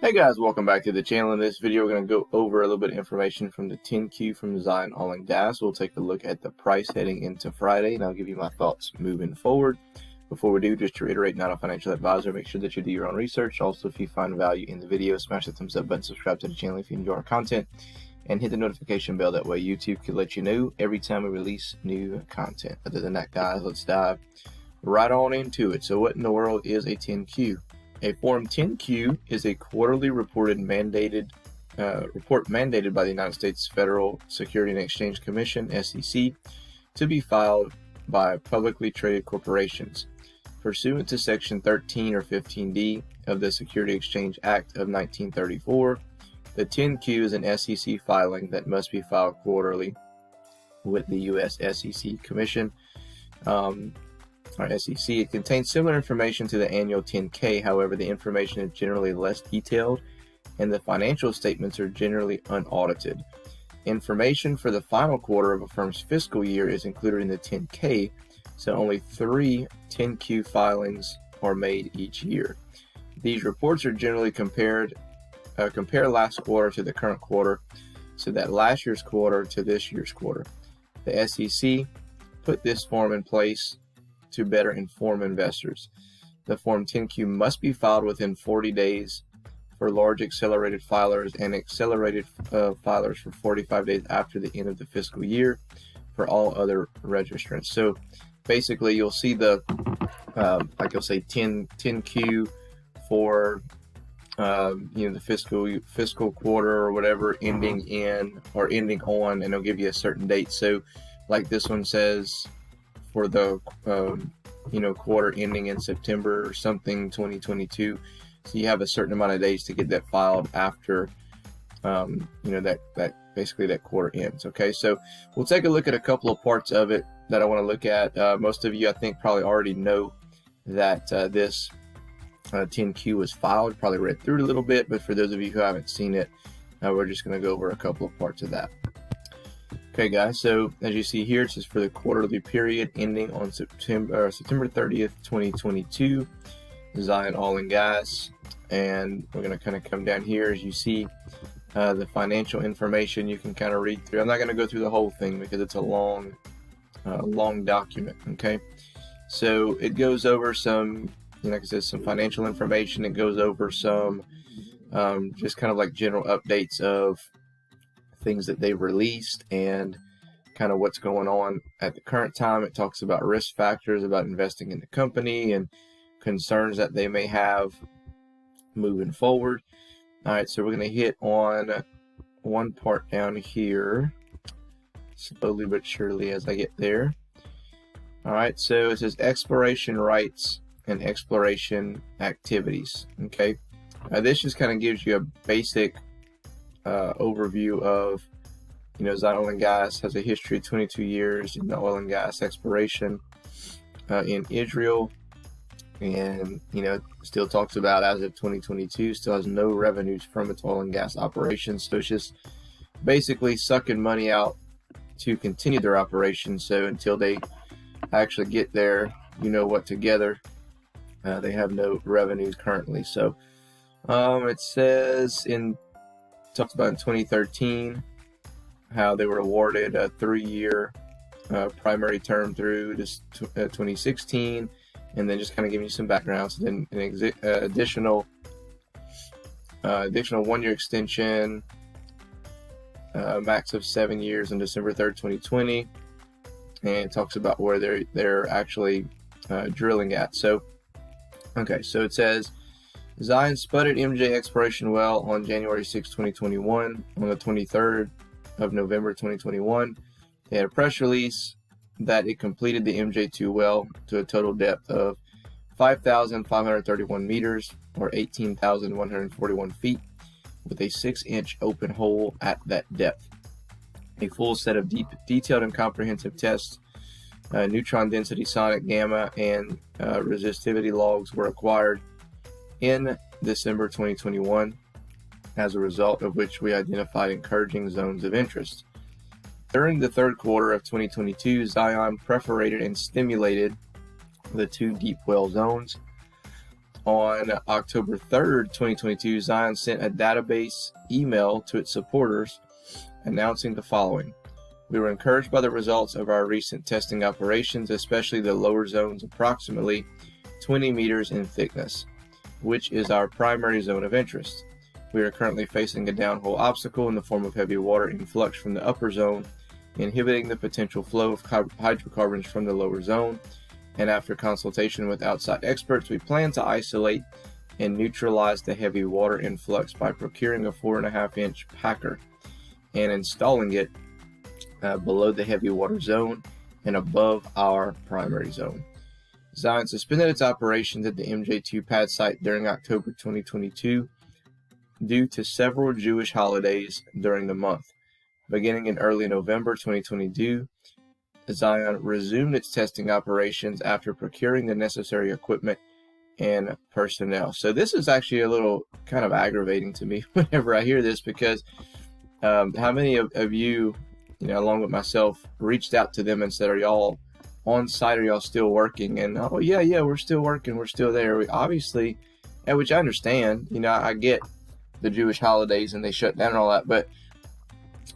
Hey guys, welcome back to the channel. In this video, we're going to go over a little bit of information from the 10Q from Zion Oil and Gas. We'll take a look at the price heading into Friday, and I'll give you my thoughts moving forward. Before we do, just to reiterate, not a financial advisor. Make sure that you do your own research. Also, if you find value in the video, smash the thumbs up button, subscribe to the channel if you enjoy our content, and hit the notification bell. That way YouTube can let you know every time we release new content. Other than that, guys, let's dive right on into it. So what in the world is a 10Q? A Form 10Q is a quarterly report mandated by the United States Federal Securities and Exchange Commission, SEC, to be filed by publicly traded corporations. Pursuant to Section 13 or 15D of the Securities Exchange Act of 1934, the 10Q is an SEC filing that must be filed quarterly with the U.S. SEC Commission. SEC. It contains similar information to the annual 10K. However, the information is generally less detailed and the financial statements are generally unaudited. Information for the final quarter of a firm's fiscal year is included in the 10K, so only 3 10Q filings are made each year. These reports are generally compare last quarter to the current quarter, so that last year's quarter to this year's quarter. The SEC put this form in place to better inform investors. The Form 10Q must be filed within 40 days for large accelerated filers and accelerated filers for 45 days after the end of the fiscal year for all other registrants. So basically you'll see the like you'll say 10Q for the fiscal quarter or whatever, ending in or ending on, and they'll give you a certain date. So like this one says, for the quarter ending in September or something 2022, so you have a certain amount of days to get that filed after that basically that quarter ends. Okay, so we'll take a look at a couple of parts of it that I want to look at. Most of you I think probably already know that this 10Q was filed, probably read through it a little bit, but for those of you who haven't seen it, we're just going to go over a couple of parts of that. Okay guys, so as you see here, it says for the quarterly period ending on September 30th, 2022, Zion Oil and Gas, and we're going to kind of come down here. As you see the financial information, you can kind of read through. I'm not going to go through the whole thing because it's a long document. Okay, so it goes over some, like I said, some financial information. It goes over some just kind of like general updates of things that they've released and kind of what's going on at the current time. It talks about risk factors about investing in the company and concerns that they may have moving forward. All right, so we're going to hit on one part down here slowly but surely as I get there. All right, so it says exploration rights and exploration activities. Okay, this just kind of gives you a basic overview of, Zion Oil and Gas has a history of 22 years in the oil and gas exploration in Israel, and still talks about as of 2022 still has no revenues from its oil and gas operations. So it's just basically sucking money out to continue their operations. So until they actually get their together, they have no revenues currently. So it says talks about in 2013 how they were awarded a 3-year primary term through 2016, and then just kind of giving you some background. So then an additional 1-year extension, max of 7 years on December 3rd, 2020, and it talks about where they're actually drilling at. So okay, so it says Zion spudded MJ exploration well on January 6, 2021. On the 23rd of November 2021, they had a press release that it completed the MJ2 well to a total depth of 5,531 meters or 18,141 feet with a 6-inch open hole at that depth. A full set of detailed and comprehensive tests, neutron density, sonic, gamma, and resistivity logs were acquired in December 2021, as a result of which we identified encouraging zones of interest. During the third quarter of 2022, Zion perforated and stimulated the 2 deep well zones On October 3rd, 2022, Zion sent a database email to its supporters announcing the following. We were encouraged by the results of our recent testing operations, especially the lower zones approximately 20 meters in thickness, which is our primary zone of interest. We are currently facing a downhole obstacle in the form of heavy water influx from the upper zone, inhibiting the potential flow of hydrocarbons from the lower zone. And after consultation with outside experts, we plan to isolate and neutralize the heavy water influx by procuring a 4.5-inch packer and installing it below the heavy water zone and above our primary zone. Zion suspended its operations at the MJ2 pad site during October 2022 due to several Jewish holidays during the month. Beginning in early November 2022, Zion resumed its testing operations after procuring the necessary equipment and personnel. So this is actually a little kind of aggravating to me whenever I hear this, because how many of you, along with myself, reached out to them and said, are y'all on site? Are y'all still working? And, oh, yeah, we're still working. We're still there. We obviously, which I understand, I get the Jewish holidays and they shut down and all that, but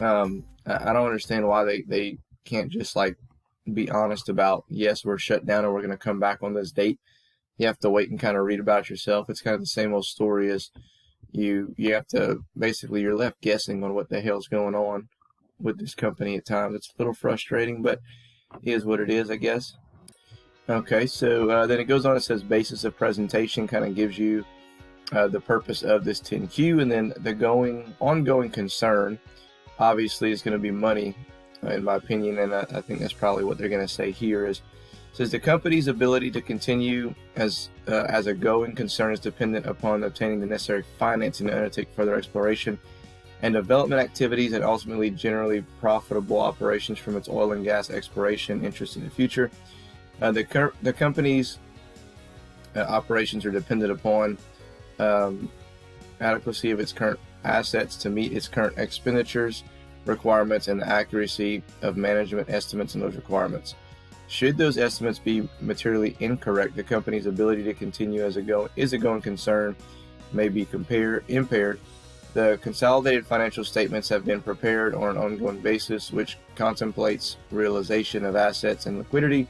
I don't understand why they can't just be honest about, yes, we're shut down and we're going to come back on this date. You have to wait and kind of read about it yourself. It's kind of the same old story as you have to, basically you're left guessing on what the hell's going on with this company at times. It's a little frustrating, but it is what it is, I guess. Okay, so then it goes on, it says basis of presentation, kind of gives you the purpose of this 10Q, and then the ongoing concern obviously is going to be money, in my opinion, and I think that's probably what they're going to say here. Says the company's ability to continue as a going concern is dependent upon obtaining the necessary financing to undertake further exploration and development activities and ultimately generally profitable operations from its oil and gas exploration interests in the future. The company's operations are dependent upon adequacy of its current assets to meet its current expenditures requirements and the accuracy of management estimates and those requirements. Should those estimates be materially incorrect, the company's ability to continue as a going concern may be impaired. The consolidated financial statements have been prepared on an ongoing basis, which contemplates realization of assets and liquidity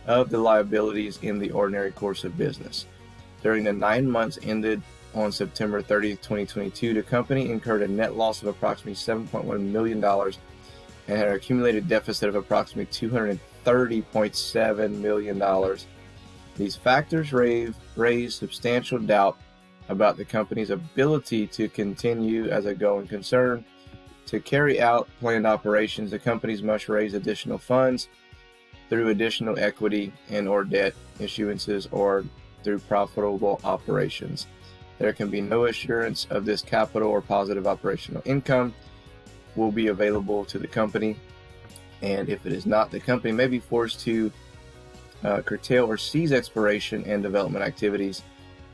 of the liabilities in the ordinary course of business. During the 9 months ended on September 30th, 2022, the company incurred a net loss of approximately $7.1 million and had an accumulated deficit of approximately $230.7 million. These factors raise substantial doubt about the company's ability to continue as a going concern. To carry out planned operations, the companies must raise additional funds through additional equity and or debt issuances or through profitable operations. There can be no assurance of this capital or positive operational income will be available to the company, and if it is not, the company may be forced to curtail or cease exploration and development activities.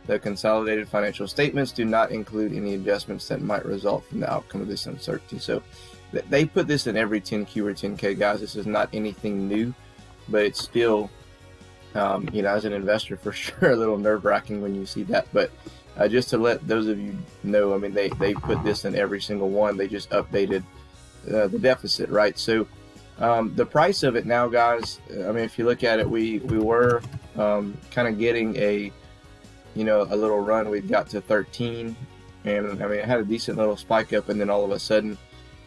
The consolidated financial statements do not include any adjustments that might result from the outcome of this uncertainty. So they put this in every 10Q or 10K, guys. This is not anything new, but it's still, as an investor, for sure, a little nerve-wracking when you see that. But just to let those of you know, I mean, they put this in every single one. They just updated the deficit, right? So the price of it now, guys, I mean, if you look at it, we were kind of getting a little run. We got to 13, and I mean, it had a decent little spike up, and then all of a sudden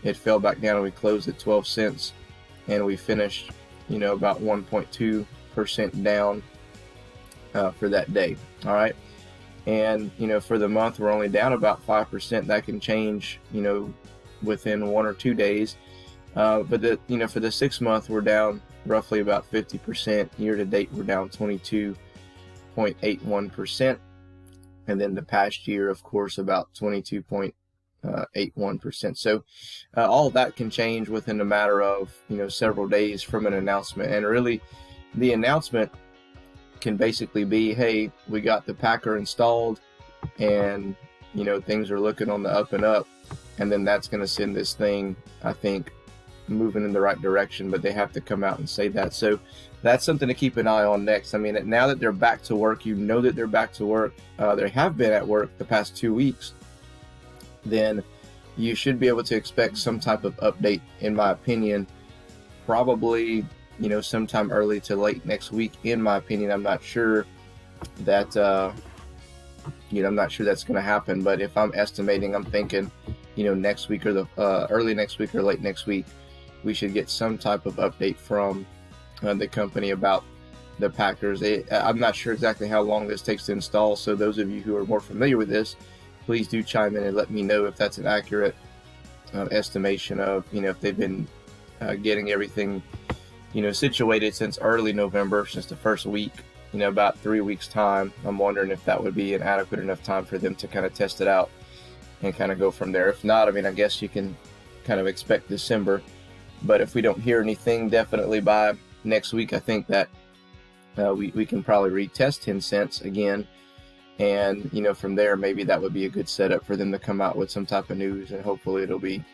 it fell back down, and we closed at 12 cents, and we finished, about 1.2% down for that day. All right. And, for the month, we're only down about 5%. That can change, within 1 or 2 days. But for the 6 month, we're down roughly about 50%. Year to date, we're down 22.81%. And then the past year, of course, about 22.81%. So all of that can change within a matter of, several days from an announcement. And really, the announcement can basically be, hey, we got the packer installed and things are looking on the up and up, and then that's going to send this thing, I think, moving in the right direction, but they have to come out and say that. So that's something to keep an eye on next. I mean, now that they're back to work, you know that they're back to work, they have been at work the past 2 weeks, then you should be able to expect some type of update, in my opinion, probably, you know, sometime early to late next week, in my opinion. I'm not sure that, you know, I'm not sure that's going to happen, but if I'm estimating, I'm thinking, you know, next week or the early next week or late next week, we should get some type of update from the company about the Packers. I'm not sure exactly how long this takes to install, so those of you who are more familiar with this, please do chime in and let me know if that's an accurate estimation of, you know, if they've been getting everything, you know, situated since early November, since the first week, you know, about 3 weeks time. I'm wondering if that would be an adequate enough time for them to kind of test it out and kind of go from there. If not, I mean, I guess you can kind of expect December, but if we don't hear anything definitely by next week, I think that we can probably retest 10 cents again, and, you know, from there, maybe that would be a good setup for them to come out with some type of news, and hopefully it'll be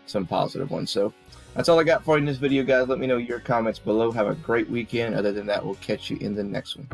some positive ones. So that's all I got for you in this video, guys. Let me know your comments below. Have a great weekend. Other than that, we'll catch you in the next one.